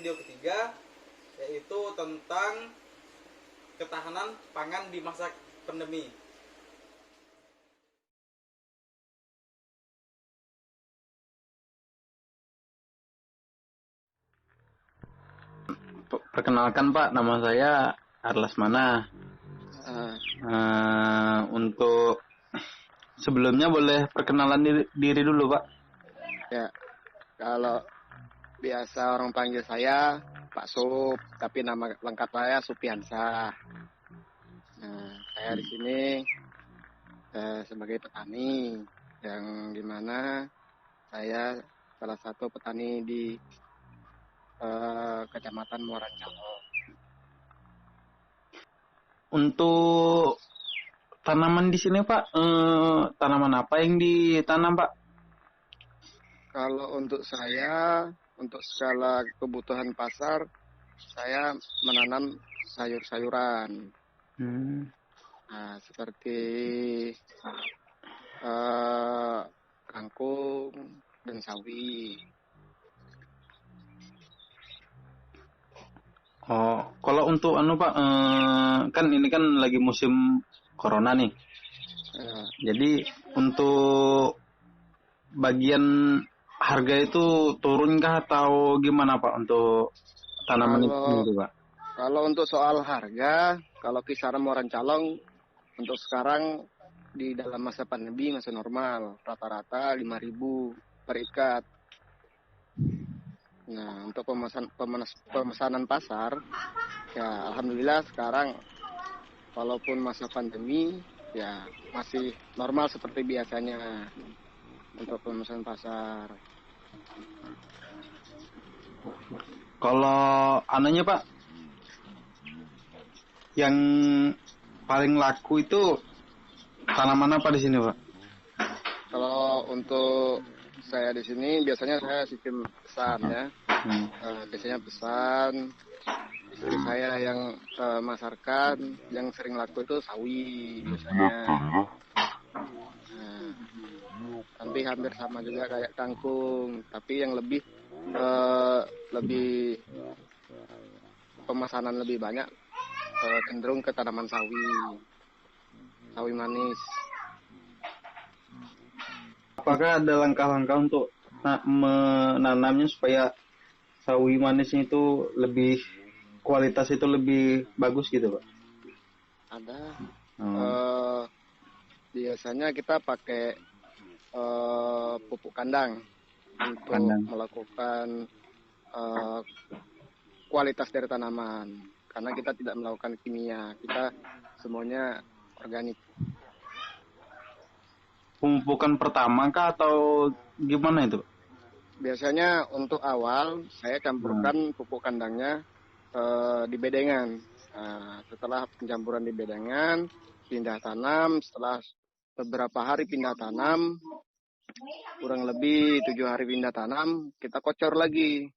video ketiga, yaitu tentang ketahanan pangan di masa pandemi. Perkenalkan Pak, nama saya Arlas Mana. Untuk sebelumnya boleh perkenalan diri dulu Pak. Ya, kalau biasa orang panggil saya Pak Sup, tapi nama lengkap saya Supiansah. Nah, saya di sini sebagai petani, yang dimana saya salah satu petani di Kecamatan Muaran Calong. Untuk tanaman di sini Pak, tanaman apa yang ditanam Pak? Kalau untuk saya, untuk skala kebutuhan pasar, saya menanam sayur-sayuran. Nah, seperti kangkung dan sawi. Oh, kalau untuk Pak, kan ini kan lagi musim corona nih. Jadi untuk bagian harga itu turunkah atau gimana Pak untuk tanaman itu Pak? Kalau untuk soal harga, kalau kisaran Muaran Calong untuk sekarang di dalam masa pandemi masih normal, rata-rata 5.000 per ikat. Nah, untuk pemesanan pasar, ya alhamdulillah sekarang walaupun masa pandemi, ya masih normal seperti biasanya untuk pemesanan pasar. Kalau anunya Pak, yang paling laku itu tanaman apa di sini Pak? Kalau untuk saya di sini biasanya saya sistem pesan ya. Biasanya pesan, istri saya yang masarkan, yang sering laku itu sawi biasanya. Hampir sama juga kayak kangkung, tapi yang lebih pemesanan lebih banyak cenderung ke tanaman sawi manis. Apakah ada langkah-langkah untuk menanamnya supaya sawi manisnya itu lebih kualitas itu lebih bagus gitu Pak? Ada. Biasanya kita pakai pupuk kandang untuk melakukan kualitas dari tanaman. Karena kita tidak melakukan kimia, kita semuanya organik. Pemupukan pertama kah atau gimana itu? Biasanya untuk awal saya campurkan pupuk kandangnya di bedengan. Setelah pencampuran di bedengan, pindah tanam. Setelah beberapa hari pindah tanam, kurang lebih 7 hari pindah tanam, kita kocor lagi.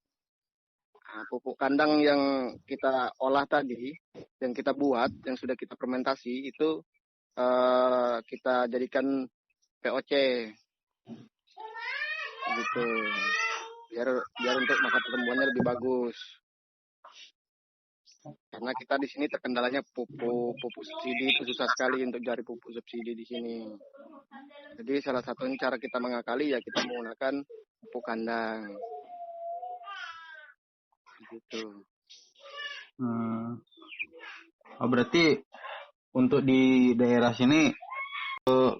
Pupuk kandang yang kita olah tadi, yang kita buat, yang sudah kita fermentasi, itu kita jadikan POC. Gitu. Biar untuk masa pertumbuhannya lebih bagus. Karena kita di sini terkendalanya pupuk subsidi, itu susah sekali untuk cari pupuk subsidi di sini. Jadi salah satu cara kita mengakali ya kita menggunakan pupuk kandang. Gitu. Berarti untuk di daerah sini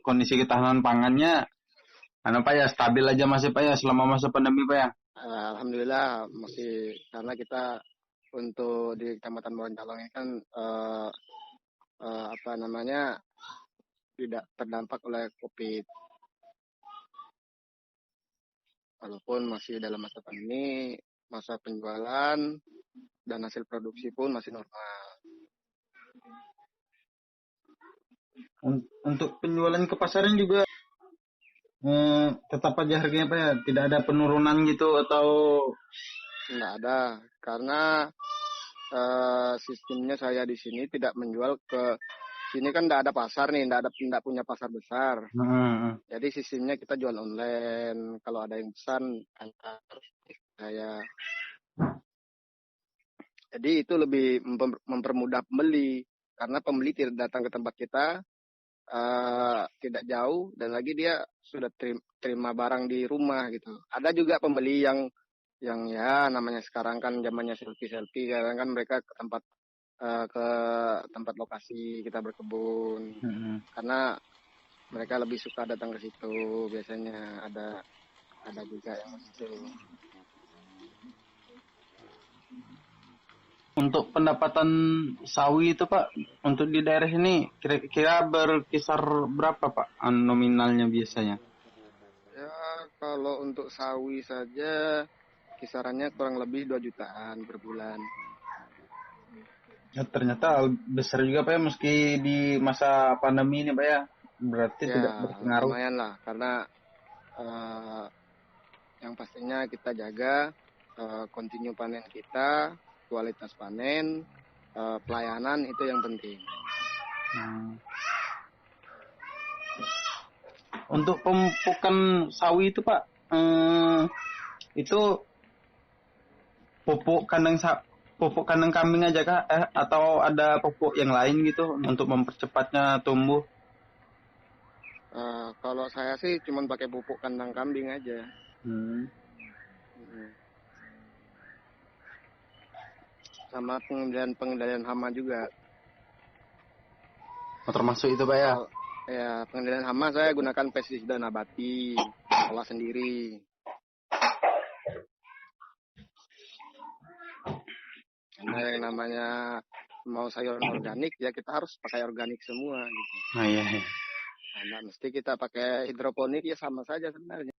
kondisi ketahanan pangannya Pak ya stabil aja masih Pak ya selama masa pandemi Pak ya? Alhamdulillah masih, karena kita untuk di Kecamatan Muaran Calong ini kan tidak terdampak oleh COVID. Walaupun masih dalam masa pandemi, masa penjualan dan hasil produksi pun masih normal. Untuk penjualan ke pasaran juga tetap aja harganya Pak ya? Tidak ada penurunan gitu atau? Tidak ada, karena sistemnya saya di sini tidak menjual ke sini, kan tidak ada pasar nih, tidak punya pasar besar. Jadi sistemnya kita jual online. Kalau ada yang pesan antar saya. Jadi itu lebih mempermudah pembeli karena pembeli tidak datang ke tempat kita, tidak jauh, dan lagi dia sudah terima barang di rumah gitu. Ada juga pembeli yang ya namanya sekarang kan zamannya selfie, kadang kan mereka ke tempat lokasi kita berkebun, karena mereka lebih suka datang ke situ. Biasanya ada juga yang itu. Untuk pendapatan sawi itu Pak, untuk di daerah ini kira-kira berkisar berapa Pak nominalnya biasanya? Ya kalau untuk sawi saja kisarannya kurang lebih 2 jutaan per bulan. Ya, ternyata besar juga Pak ya, meski di masa pandemi ini Pak ya. Berarti Ya tidak berpengaruh. lumayan lah, karena yang pastinya kita jaga kontinu panen kita, kualitas panen, pelayanan itu yang penting. Untuk pemupukan sawi itu Pak, itu pupuk kandang kambing aja kah? Atau ada pupuk yang lain gitu untuk mempercepatnya tumbuh? Kalau saya sih cuma pakai pupuk kandang kambing aja. Sama pengendalian hama juga. Termasuk itu Pak ya? Ya, pengendalian hama saya gunakan pestisida nabati, olah sendiri. Karena yang namanya mau sayuran organik ya kita harus pakai organik semua gitu. Iya. Nah, mesti kita pakai hidroponik ya sama saja sebenarnya.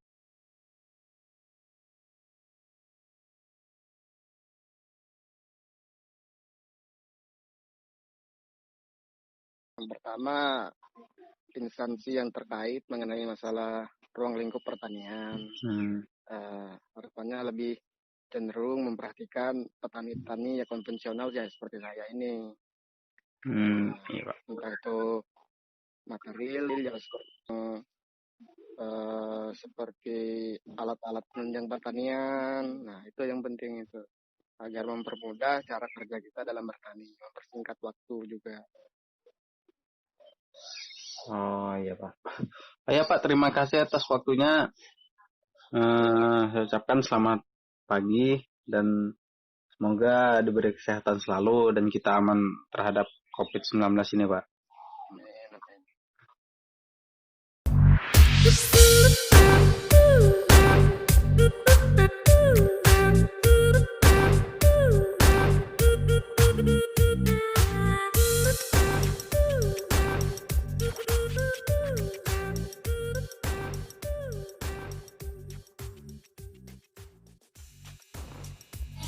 Yang pertama, instansi yang terkait mengenai masalah ruang lingkup pertanian. Harapannya lebih cenderung memperhatikan petani-petani ya konvensional ya seperti saya ini. Iya Pak. Entah itu material yang seperti alat-alat penunjang pertanian. Nah, itu yang penting itu. Agar mempermudah cara kerja kita dalam bertani, mempersingkat waktu juga. Oh iya Pak. Ya Pak, terima kasih atas waktunya. Saya ucapkan selamat pagi dan semoga diberi kesehatan selalu dan kita aman terhadap COVID-19 ini Pak.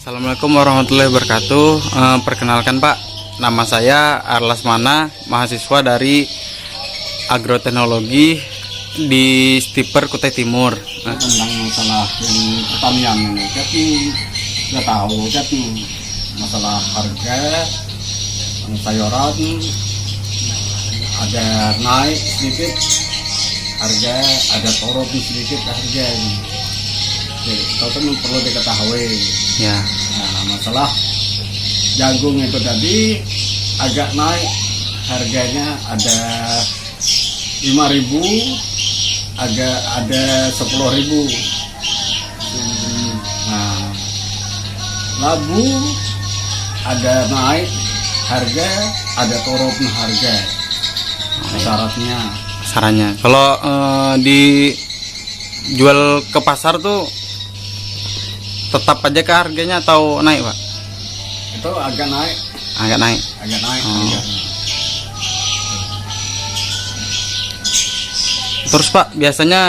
Assalamualaikum warahmatullahi wabarakatuh. Perkenalkan Pak, nama saya Arlasmana, mahasiswa dari agroteknologi di Stiper Kutai Timur. Tentang masalah pertanian ini, tapi nggak tahu jadi masalah harga sayuran ada naik sedikit, harga ada turun sedikit harga ini. Itu perlu diketahui. Ya. Nah, masalah jagung itu tadi agak naik harganya, ada 5.000, agak ada 10.000. Nah, labu ada naik harga, ada turun harga. Syaratnya. Sarannya, kalau dijual ke pasar tuh tetap aja ke harganya atau naik Pak? Itu agak naik. Agak naik. Agak naik. Terus Pak, biasanya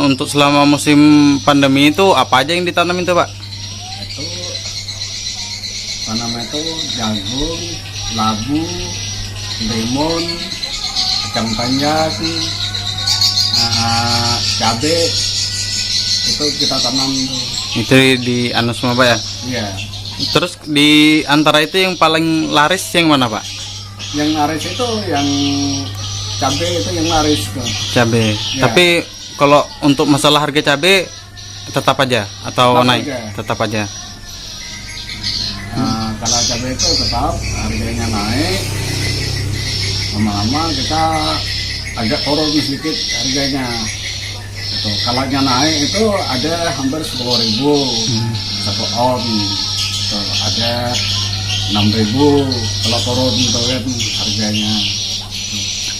untuk selama musim pandemi itu apa aja yang ditanam itu Pak? Itu tanam itu jagung, labu, lemon, kacang panjang, cabai, itu kita tanam tuh. Itu di anu semua Pak ya? Iya. Terus di antara itu yang paling laris yang mana Pak? Yang laris itu yang cabai, itu yang laris tuh. Cabai. Ya. Tapi kalau untuk masalah harga cabai tetap aja atau Tetap naik? aja. Tetap aja. Kalau cabai itu tetap harganya naik, lama-lama kita agak turun sedikit harganya. Itu kalanya naik itu ada hampir 10.000 satu on, itu ada 6.000 kalau turun itu kan harganya.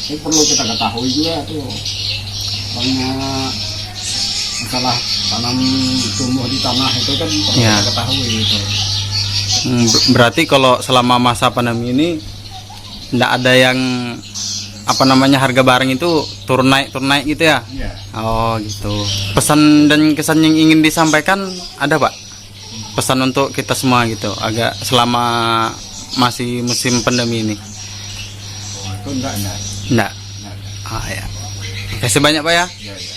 Ini perlu kita ketahui juga tuh, soalnya masalah tanam tumbuh di tanah itu kan perlu Ya. kita ketahui gitu. Berarti kalau selama masa pandemi ini nggak ada yang apa namanya harga barang itu turun naik gitu ya? Iya. Oh gitu. Pesan dan kesan yang ingin disampaikan ada Pak? Pesan untuk kita semua gitu, agak selama masih musim pandemi ini? Oh, itu enggak. Enggak. Ah ya. Terima kasih banyak Pak ya. Ya, ya.